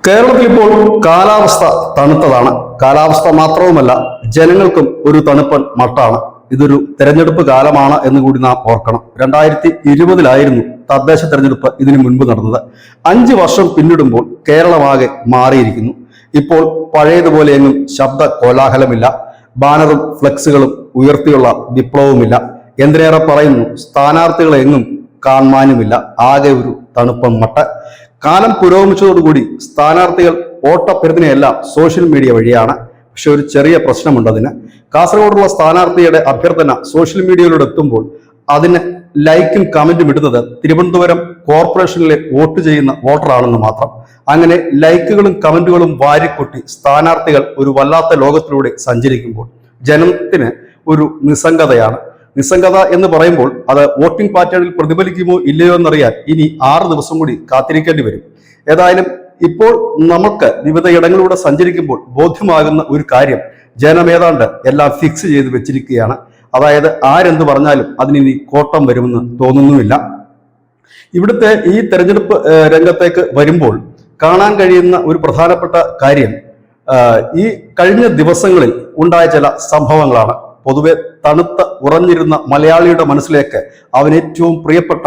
കേരളത്തിൽ ഇപ്പോൾ കാലാവസ്ഥ തണുത്തതാണ്. കാലാവസ്ഥ മാത്രവുമല്ല, ജനങ്ങൾക്കും ഒരു തണുപ്പൻ മട്ടാണ്. ഇതൊരു തെരഞ്ഞെടുപ്പ് കാലമാണ് എന്ന് കൂടി നാം ഓർക്കണം. 2020 തദ്ദേശ തെരഞ്ഞെടുപ്പ് ഇതിനു മുൻപ് നടന്നത്. 5 വർഷം പിന്നിടുമ്പോൾ കേരളമാകെ മാറിയിരിക്കുന്നു. ഇപ്പോൾ പഴയതുപോലെ എങ്ങും ശബ്ദ കോലാഹലമില്ല, ബാനറും ഫ്ലെക്സുകളും ഉയർത്തിയുള്ള വിപ്ലവവുമില്ല. എന്തിനേറെ പറയുന്നു, സ്ഥാനാർത്ഥികളെ എങ്ങും കാണാനുമില്ല. ആകെ ഒരു തണുപ്പൻ മട്ട. കാലം പുരോഗമിച്ചതോടുകൂടി സ്ഥാനാർത്ഥികൾ വോട്ടഭ്യർത്ഥനയെല്ലാം സോഷ്യൽ മീഡിയ വഴിയാണ്. പക്ഷെ ഒരു ചെറിയ പ്രശ്നമുണ്ട് അതിന്. കാസർഗോഡുള്ള സ്ഥാനാർത്ഥിയുടെ അഭ്യർത്ഥന സോഷ്യൽ മീഡിയയിലൂടെ എത്തുമ്പോൾ അതിന് ലൈക്കും കമന്റും ഇടുന്നത് തിരുവനന്തപുരം കോർപ്പറേഷനിലെ വോട്ട് ചെയ്യുന്ന വോട്ടറാണെന്ന് മാത്രം. അങ്ങനെ ലൈക്കുകളും കമന്റുകളും വാരിക്കൊട്ടി സ്ഥാനാർത്ഥികൾ ഒരു വല്ലാത്ത ലോകത്തിലൂടെ സഞ്ചരിക്കുമ്പോൾ ജനത്തിന് ഒരു നിസ്സംഗതയാണ്. നിസ്സംഗത എന്ന് പറയുമ്പോൾ അത് വോട്ടിംഗ് പാറ്റേണിൽ പ്രതിഫലിക്കുമോ ഇല്ലയോ എന്നറിയാൻ ഇനി 6 ദിവസം കൂടി കാത്തിരിക്കേണ്ടി വരും. ഏതായാലും ഇപ്പോൾ നമുക്ക് വിവിധ ഇടങ്ങളിലൂടെ സഞ്ചരിക്കുമ്പോൾ ബോധ്യമാകുന്ന ഒരു കാര്യം, ജനം ഏതാണ്ട് എല്ലാം ഫിക്സ് ചെയ്ത് വെച്ചിരിക്കുകയാണ്. അതായത് ആരെന്ത് പറഞ്ഞാലും അതിനി കോട്ടം വരുമെന്ന് തോന്നുന്നുമില്ല. ഇവിടുത്തെ ഈ തെരഞ്ഞെടുപ്പ് രംഗത്തേക്ക് വരുമ്പോൾ കാണാൻ കഴിയുന്ന ഒരു പ്രധാനപ്പെട്ട കാര്യം ഈ കഴിഞ്ഞ ദിവസങ്ങളിൽ ഉണ്ടായ ചില സംഭവങ്ങളാണ്. പൊതുവെ തണുത്ത ഉറഞ്ഞിരുന്ന മലയാളിയുടെ മനസ്സിലേക്ക് അവൻ ഏറ്റവും പ്രിയപ്പെട്ട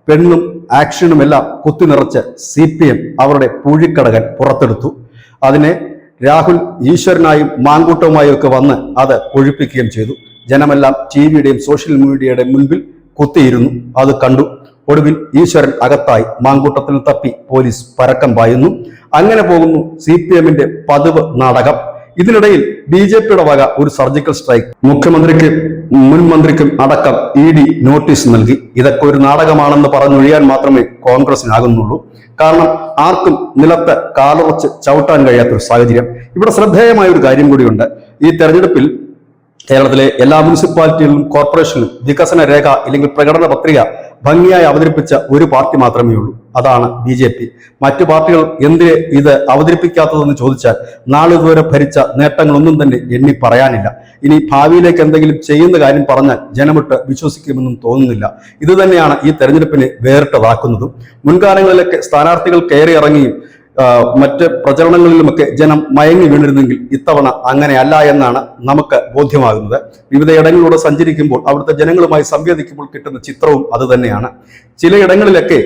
പെണ്ണും ആക്ഷനുമെല്ലാം കുത്തി നിറച്ച് CPM അവരുടെ പൂഴിക്കടകൻ പുറത്തെടുത്തു. അതിനെ രാഹുൽ ഈശ്വരനായും മാങ്കൂട്ടവുമായും ഒക്കെ വന്ന് അത് ഒഴിപ്പിക്കുകയും ചെയ്തു. ജനമെല്ലാം TVയുടെയും സോഷ്യൽ മീഡിയയുടെയും മുൻപിൽ കുത്തിയിരുന്നു. അത് കണ്ടു. ഒടുവിൽ ഈശ്വരൻ അകത്തായി, മാങ്കൂട്ടത്തിന് തപ്പി പോലീസ് പരക്കം പായുന്നു. അങ്ങനെ പോകുന്നു CPMന്റെ പതിവ് നാടകം. ഇതിനിടയിൽ BJPയുടെ വക ഒരു സർജിക്കൽ സ്ട്രൈക്ക്. മുഖ്യമന്ത്രിക്കും മുൻ മന്ത്രിക്കും അടക്കം ED നോട്ടീസ് നൽകി. ഇതൊക്കെ ഒരു നാടകമാണെന്ന് പറഞ്ഞൊഴിയാൻ മാത്രമേ കോൺഗ്രസിനാകുന്നുള്ളൂ. കാരണം ആർക്കും നിലത്ത് കാലുറച്ച് ചവിട്ടാൻ കഴിയാത്തൊരു സാഹചര്യം. ഇവിടെ ശ്രദ്ധേയമായ ഒരു കാര്യം കൂടിയുണ്ട്. ഈ തെരഞ്ഞെടുപ്പിൽ കേരളത്തിലെ എല്ലാ മുനിസിപ്പാലിറ്റികളിലും കോർപ്പറേഷനിലും വികസന രേഖ അല്ലെങ്കിൽ പ്രകടന പത്രിക ഭംഗിയായി അവതരിപ്പിച്ച ഒരു പാർട്ടി മാത്രമേ ഉള്ളൂ. അതാണ് BJP. മറ്റു പാർട്ടികൾ എന്തിനെ ഇത് അവതരിപ്പിക്കാത്തതെന്ന് ചോദിച്ചാൽ നാളിതുവരെ ഭരിച്ച നേട്ടങ്ങളൊന്നും തന്നെ എണ്ണി പറയാനില്ല. ഇനി ഭാവിയിലേക്ക് എന്തെങ്കിലും ചെയ്യുന്ന കാര്യം പറഞ്ഞാൽ ജനമിട്ട് വിശ്വസിക്കുമെന്നും തോന്നുന്നില്ല. ഇത് തന്നെയാണ് ഈ തെരഞ്ഞെടുപ്പിനെ വേറിട്ടതാക്കുന്നതും. മുൻകാലങ്ങളിലൊക്കെ സ്ഥാനാർത്ഥികൾ കയറി ഇറങ്ങിയും മറ്റ് പ്രചരണങ്ങളിലുമൊക്കെ ജനം മയങ്ങി വീണിരുന്നെങ്കിൽ ഇത്തവണ അങ്ങനെയല്ല എന്നാണ് നമുക്ക് ബോധ്യമാകുന്നത്. വിവിധ ഇടങ്ങളിലൂടെ സഞ്ചരിക്കുമ്പോൾ അവിടുത്തെ ജനങ്ങളുമായി സംവദിക്കുമ്പോൾ കിട്ടുന്ന ചിത്രവും അത് തന്നെയാണ്. ചിലയിടങ്ങളിലൊക്കെ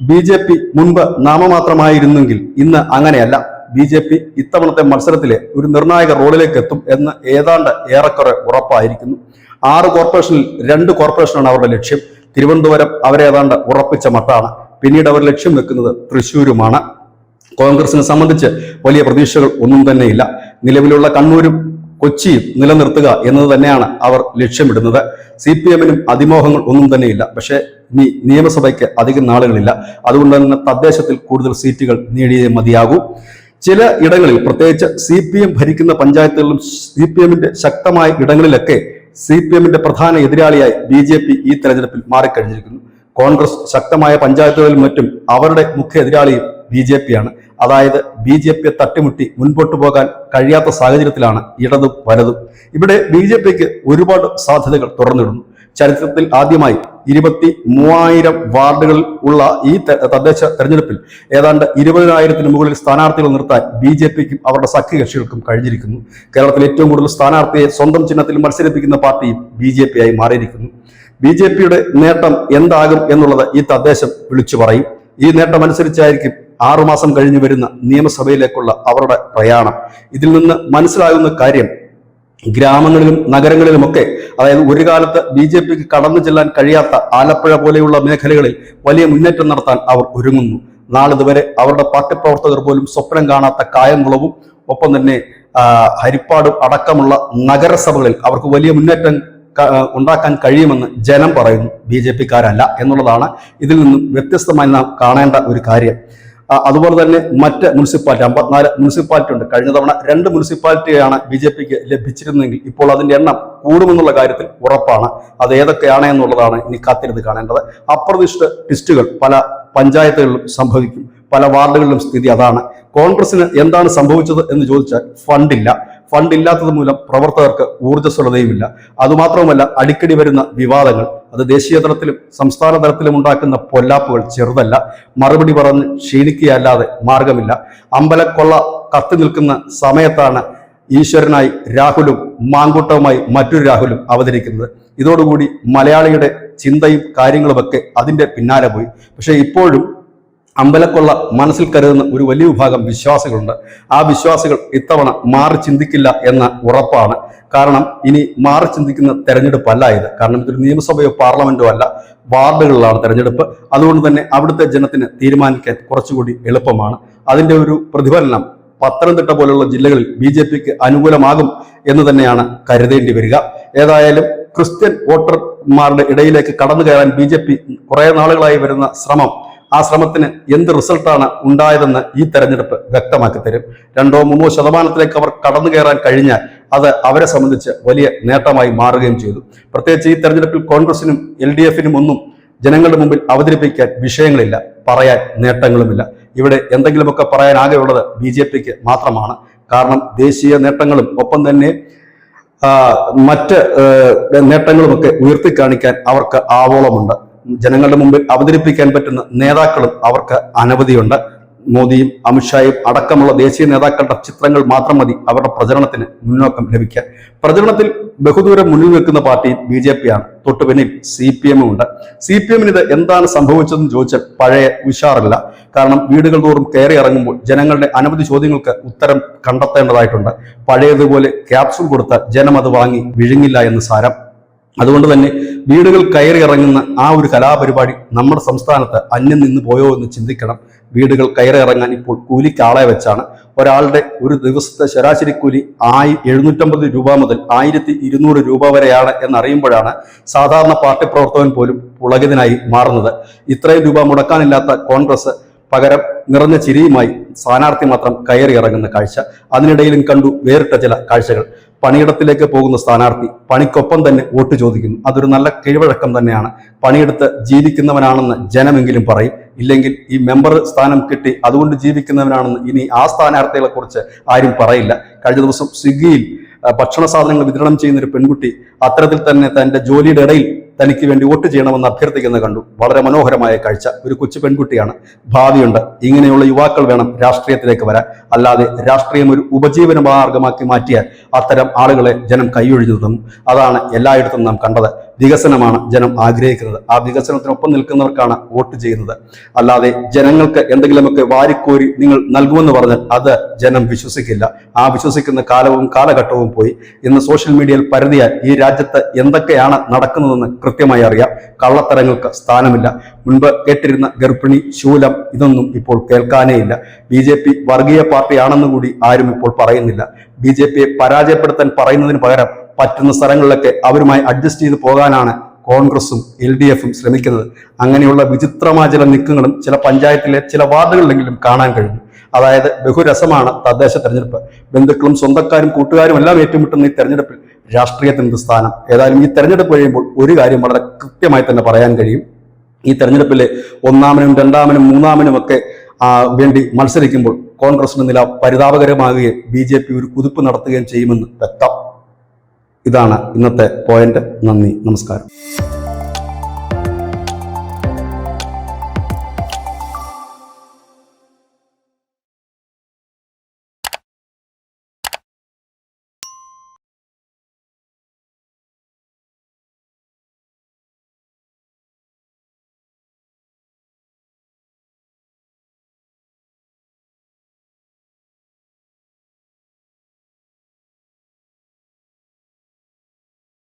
BJP മുൻപ് നാമമാത്രമായിരുന്നെങ്കിൽ ഇന്ന് അങ്ങനെയല്ല. BJP ഇത്തവണത്തെ മത്സരത്തിലെ ഒരു നിർണായക റോളിലേക്ക് എത്തും എന്ന് ഏതാണ്ട് ഏറെക്കുറെ ഉറപ്പായിരിക്കുന്നു. 6 കോർപ്പറേഷനിൽ 2 കോർപ്പറേഷനാണ് അവരുടെ ലക്ഷ്യം. തിരുവനന്തപുരം അവരെ ഏതാണ്ട് ഉറപ്പിച്ച മട്ടാണ്. പിന്നീട് അവർ ലക്ഷ്യം വെക്കുന്നത് തൃശ്ശൂരുമാണ്. കോൺഗ്രസിനെ സംബന്ധിച്ച് വലിയ പ്രതീക്ഷകൾ ഒന്നും തന്നെയില്ല. നിലവിലുള്ള കണ്ണൂരും കൊച്ചിയും നിലനിർത്തുക എന്നത് തന്നെയാണ് അവർ ലക്ഷ്യമിടുന്നത്. CPMനും അതിമോഹങ്ങൾ ഒന്നും തന്നെയില്ല. പക്ഷേ ഇനി നിയമസഭയ്ക്ക് അധികം നാളുകളില്ല. അതുകൊണ്ട് തന്നെ തദ്ദേശത്തിൽ കൂടുതൽ സീറ്റുകൾ നേടിയേ മതിയാകൂ. ചില ഇടങ്ങളിൽ, പ്രത്യേകിച്ച് CPM ഭരിക്കുന്ന പഞ്ചായത്തുകളിലും CPMന്റെ ശക്തമായ ഇടങ്ങളിലൊക്കെ CPMന്റെ പ്രധാന എതിരാളിയായി BJP ഈ തെരഞ്ഞെടുപ്പിൽ മാറിക്കഴിഞ്ഞിരിക്കുന്നു. കോൺഗ്രസ് ശക്തമായ പഞ്ചായത്തുകളിലും മറ്റും അവരുടെ മുഖ്യ എതിരാളിയും BJPയാണ്. അതായത് BJPയെ തട്ടിമുട്ടി മുൻപോട്ട് പോകാൻ കഴിയാത്ത സാഹചര്യത്തിലാണ് ഇടതും വലതും. ഇവിടെ BJPക്ക് ഒരുപാട് സാധ്യതകൾ തുറന്നിടുന്നു. ചരിത്രത്തിൽ ആദ്യമായി 23,000 വാർഡുകളിൽ ഉള്ള ഈ തദ്ദേശ തെരഞ്ഞെടുപ്പിൽ ഏതാണ്ട് 20,000-ന് മുകളിൽ സ്ഥാനാർത്ഥികൾ നിർത്താൻ BJPക്കും അവരുടെ സഖ്യകക്ഷികൾക്കും കഴിഞ്ഞിരിക്കുന്നു. കേരളത്തിൽ ഏറ്റവും കൂടുതൽ സ്ഥാനാർത്ഥിയെ സ്വന്തം ചിഹ്നത്തിൽ മത്സരിപ്പിക്കുന്ന പാർട്ടിയും BJP ആയി മാറിയിരിക്കുന്നു. BJPയുടെ നേട്ടം എന്താകും എന്നുള്ളത് ഈ തദ്ദേശം വിളിച്ചു പറയും. ഈ നേട്ടം അനുസരിച്ചായിരിക്കും 6 മാസം കഴിഞ്ഞു വരുന്ന നിയമസഭയിലേക്കുള്ള അവരുടെ പ്രയാണം. ഇതിൽ നിന്ന് മനസ്സിലാകുന്ന കാര്യം, ഗ്രാമങ്ങളിലും നഗരങ്ങളിലുമൊക്കെ, അതായത് ഒരു കാലത്ത് BJPക്ക് കടന്നു ചെല്ലാൻ കഴിയാത്ത ആലപ്പുഴ പോലെയുള്ള മേഖലകളിൽ വലിയ മുന്നേറ്റം നടത്താൻ അവർ ഒരുങ്ങുന്നു. നാളിതുവരെ അവരുടെ പാർട്ടി പ്രവർത്തകർ പോലും സ്വപ്നം കാണാത്ത കായംകുളവും ഒപ്പം തന്നെ ഹരിപ്പാടും അടക്കമുള്ള നഗരസഭകളിൽ അവർക്ക് വലിയ മുന്നേറ്റം ഉണ്ടാക്കാൻ കഴിയുമെന്ന് ജനം പറയുന്നു. BJPക്കാരല്ല എന്നുള്ളതാണ് ഇതിൽ നിന്നും വ്യത്യസ്തമായി നാം കാണേണ്ട ഒരു കാര്യം. അതുപോലെ തന്നെ മറ്റ് മുനിസിപ്പാലിറ്റി 54 മുനിസിപ്പാലിറ്റി ഉണ്ട്. കഴിഞ്ഞ തവണ 2 മുനിസിപ്പാലിറ്റിയാണ് BJPക്ക് ലഭിച്ചിരുന്നെങ്കിൽ ഇപ്പോൾ അതിന്റെ എണ്ണം കൂടുമെന്നുള്ള കാര്യത്തിൽ ഉറപ്പാണ്. അത് ഏതൊക്കെയാണ് എന്നുള്ളതാണ് ഇനി കാത്തിരുന്ന് കാണേണ്ടത്. അപ്രതീക്ഷിത ട്വിസ്റ്റുകൾ പല പഞ്ചായത്തുകളിലും സംഭവിക്കും. പല വാർഡുകളിലും സ്ഥിതി അതാണ്. കോൺഗ്രസിന് എന്താണ് സംഭവിച്ചത് എന്ന് ചോദിച്ചാൽ ഫണ്ടില്ല. ഫണ്ട് ഇല്ലാത്തത് മൂലം പ്രവർത്തകർക്ക് ഊർജ്ജസ്വലതയുമില്ല. അതുമാത്രവുമല്ല, അടിക്കടി വരുന്ന വിവാദങ്ങൾ അത് ദേശീയ തലത്തിലും സംസ്ഥാന തലത്തിലും ഉണ്ടാക്കുന്ന പൊല്ലാപ്പുകൾ ചെറുതല്ല. മറുപടി പറഞ്ഞ് ക്ഷീണിക്കുകയല്ലാതെ മാർഗമില്ല. അമ്പലക്കൊള്ള കത്തി നിൽക്കുന്ന സമയത്താണ് ഈശ്വരനായി രാഹുലും മാങ്കൂട്ടവുമായി മറ്റൊരു രാഹുലും അവതരിക്കുന്നത്. ഇതോടുകൂടി മലയാളിയുടെ ചിന്തയും കാര്യങ്ങളുമൊക്കെ അതിൻ്റെ പിന്നാലെ പോയി. പക്ഷേ ഇപ്പോഴും അമ്പലക്കൊള്ള മനസ്സിൽ കരുതുന്ന ഒരു വലിയ വിഭാഗം വിശ്വാസികളുണ്ട്. ആ വിശ്വാസികൾ ഇത്തവണ മാറി ചിന്തിക്കില്ല എന്ന ഉറപ്പാണ്. കാരണം ഇനി മാറി ചിന്തിക്കുന്ന തെരഞ്ഞെടുപ്പല്ല ഇത്. കാരണം ഇതൊരു നിയമസഭയോ പാർലമെന്റോ അല്ല, വാർഡുകളിലാണ് തെരഞ്ഞെടുപ്പ്. അതുകൊണ്ട് തന്നെ അവിടുത്തെ ജനത്തിന് തീരുമാനിക്കാൻ കുറച്ചുകൂടി എളുപ്പമാണ്. അതിൻ്റെ ഒരു പ്രതിഫലനം പത്തനംതിട്ട പോലുള്ള ജില്ലകളിൽ BJPക്ക് അനുകൂലമാകും എന്ന് തന്നെയാണ് കരുതേണ്ടി വരിക. ഏതായാലും ക്രിസ്ത്യൻ വോട്ടർമാരുടെ ഇടയിലേക്ക് കടന്നു കയറാൻ BJP കുറെ നാളുകളായി വരുന്ന ആ ശ്രമത്തിന് എന്ത് റിസൾട്ടാണ് ഉണ്ടായതെന്ന് ഈ തെരഞ്ഞെടുപ്പ് വ്യക്തമാക്കി തരും. 2-3% അവർ കടന്നു കയറാൻ കഴിഞ്ഞാൽ അത് അവരെ സംബന്ധിച്ച് വലിയ നേട്ടമായി മാറുകയും ചെയ്തു. പ്രത്യേകിച്ച് ഈ തെരഞ്ഞെടുപ്പിൽ കോൺഗ്രസിനും LDFനും ഒന്നും ജനങ്ങളുടെ മുമ്പിൽ അവതരിപ്പിക്കാൻ വിഷയങ്ങളില്ല, പറയാൻ നേട്ടങ്ങളുമില്ല. ഇവിടെ എന്തെങ്കിലുമൊക്കെ പറയാനാകെയുള്ളത് BJPക്ക് മാത്രമാണ്. കാരണം ദേശീയ നേട്ടങ്ങളും ഒപ്പം തന്നെ മറ്റ് നേട്ടങ്ങളുമൊക്കെ ഉയർത്തിക്കാണിക്കാൻ അവർക്ക് ആവോളമുണ്ട്. ജനങ്ങളുടെ മുമ്പിൽ അവതരിപ്പിക്കാൻ പറ്റുന്ന നേതാക്കളും അവർക്ക് അനവധിയുണ്ട്. മോദിയും അമിത്ഷായും അടക്കമുള്ള ദേശീയ നേതാക്കളുടെ ചിത്രങ്ങൾ മാത്രം മതി അവരുടെ പ്രചരണത്തിന് മുന്നോക്കം ലഭിക്കാൻ. പ്രചരണത്തിൽ ബഹുദൂരം മുന്നിൽ നിൽക്കുന്ന പാർട്ടി BJP ആണ്. തൊട്ടു പിന്നിൽ CPM ഉണ്ട്. CPMന് ഇത് എന്താണ് സംഭവിച്ചതെന്ന് ചോദിച്ചാൽ പഴയ ഉഷാറില്ല. കാരണം വീടുകൾ തോറും കയറി ഇറങ്ങുമ്പോൾ ജനങ്ങളുടെ അനവധി ചോദ്യങ്ങൾക്ക് ഉത്തരം കണ്ടെത്തേണ്ടതായിട്ടുണ്ട്. പഴയതുപോലെ ക്യാപ്സൂൾ കൊടുത്താൽ ജനം അത് വാങ്ങി വിഴുങ്ങില്ല എന്ന് സാരം. അതുകൊണ്ട് തന്നെ വീടുകൾ കയറി ഇറങ്ങുന്ന ആ ഒരു കലാപരിപാടി നമ്മുടെ സംസ്ഥാനത്ത് അന്യം നിന്ന് പോയോ എന്ന് ചിന്തിക്കണം. വീടുകൾ കയറി ഇറങ്ങാൻ ഇപ്പോൾ കൂലിക്ക് ആളെ വെച്ചാണ്. ഒരാളുടെ ഒരു ദിവസത്തെ ശരാശരി കൂലി 750 രൂപ മുതൽ 1200 രൂപ വരെയാണ് എന്നറിയുമ്പോഴാണ് സാധാരണ പാർട്ടി പ്രവർത്തകൻ പോലും പുളകിതനായി മാറുന്നത്. ഇത്രയും രൂപ മുടക്കാനില്ലാത്ത കോൺഗ്രസ് പകരം നിറഞ്ഞ ചിരിയുമായി സ്ഥാനാർത്ഥി മാത്രം കയറി ഇറങ്ങുന്ന കാഴ്ച. അതിനിടയിലും കണ്ടു വേറിട്ട ചില കാഴ്ചകൾ. പണിയിടത്തിലേക്ക് പോകുന്ന സ്ഥാനാർത്ഥി പണിക്കൊപ്പം തന്നെ വോട്ട് ചോദിക്കുന്നു. അതൊരു നല്ല കീഴ്വഴക്കം തന്നെയാണ്. പണിയെടുത്ത് ജീവിക്കുന്നവനാണെന്ന് ജനമെങ്കിലും പറയും. ഇല്ലെങ്കിൽ ഈ മെമ്പർ സ്ഥാനം കിട്ടി അതുകൊണ്ട് ജീവിക്കുന്നവനാണെന്ന് ഇനി ആ സ്ഥാനാർത്ഥികളെ കുറിച്ച് ആരും പറയില്ല. കഴിഞ്ഞ ദിവസം സ്വിഗ്ഗിയിൽ ഭക്ഷണ സാധനങ്ങൾ വിതരണം ചെയ്യുന്ന ഒരു പെൺകുട്ടി അത്തരത്തിൽ തന്നെ തന്റെ ജോലിയുടെ ഇടയിൽ തനിക്ക് വേണ്ടി വോട്ട് ചെയ്യണമെന്ന് അഭ്യർത്ഥിക്കുന്നത് കണ്ടു. വളരെ മനോഹരമായ കാഴ്ച. ഒരു കൊച്ചു പെൺകുട്ടിയാണ്, ഭാവിയുണ്ട്. ഇങ്ങനെയുള്ള യുവാക്കൾ വേണം രാഷ്ട്രീയത്തിലേക്ക് വരാൻ. അല്ലാതെ രാഷ്ട്രീയം ഒരു ഉപജീവന മാർഗമാക്കി മാറ്റിയാൽ അത്തരം ആളുകളെ ജനം കൈയൊഴിഞ്ഞതും. അതാണ് എല്ലായിടത്തും നാം കണ്ടത്. വികസനമാണ് ജനം ആഗ്രഹിക്കുന്നത്. ആ വികസനത്തിനൊപ്പം നിൽക്കുന്നവർക്കാണ് വോട്ട് ചെയ്യുന്നത്. അല്ലാതെ ജനങ്ങൾക്ക് എന്തെങ്കിലുമൊക്കെ വാരിക്കോരി നിങ്ങൾ നൽകുമെന്ന് പറഞ്ഞാൽ അത് ജനം വിശ്വസിക്കില്ല. ആ വിശ്വസിക്കുന്ന കാലവും കാലഘട്ടവും പോയി. ഇന്ന് സോഷ്യൽ മീഡിയയിൽ പരതിയാൽ ഈ രാജ്യത്ത് എന്തൊക്കെയാണ് നടക്കുന്നതെന്ന് കൃത്യമായി അറിയാം. കള്ളത്തരങ്ങൾക്ക് സ്ഥാനമില്ല. മുൻപ് കേട്ടിരുന്ന ഗർഭിണി, ശൂലം ഇതൊന്നും ഇപ്പോൾ കേൾക്കാനേ ഇല്ല. BJP വർഗീയ പാർട്ടിയാണെന്ന് കൂടി ആരും ഇപ്പോൾ പറയുന്നില്ല. BJPയെ പരാജയപ്പെടുത്താൻ പറയുന്നതിന് പകരം പറ്റുന്ന സ്ഥലങ്ങളിലൊക്കെ അവരുമായി അഡ്ജസ്റ്റ് ചെയ്ത് പോകാനാണ് കോൺഗ്രസും LDFും ശ്രമിക്കുന്നത്. അങ്ങനെയുള്ള വിചിത്രമായ ചില നീക്കങ്ങളും ചില പഞ്ചായത്തിലെ ചില വാർഡുകളിലെങ്കിലും കാണാൻ കഴിഞ്ഞു. അതായത് ബഹുരസമാണ് തദ്ദേശ തെരഞ്ഞെടുപ്പ്. ബന്ധുക്കളും സ്വന്തക്കാരും കൂട്ടുകാരും എല്ലാം ഏറ്റുമുട്ടുന്ന ഈ തെരഞ്ഞെടുപ്പിൽ രാഷ്ട്രീയത്തിന് സ്ഥാനം. ഏതായാലും ഈ തെരഞ്ഞെടുപ്പ് കഴിയുമ്പോൾ ഒരു കാര്യം വളരെ കൃത്യമായി തന്നെ പറയാൻ കഴിയും. ഈ തെരഞ്ഞെടുപ്പിലെ 1ാമനും 2ാമനും 3ാമനും ഒക്കെ വേണ്ടി മത്സരിക്കുമ്പോൾ കോൺഗ്രസിന്റെ നില പരിതാപകരമാകുകയും BJP ഒരു കുതിപ്പ് നടത്തുകയും ചെയ്യുമെന്ന് വ്യക്തം. ഇതാണ് ഇന്നത്തെ പോയിന്റ്. നന്ദി, നമസ്കാരം.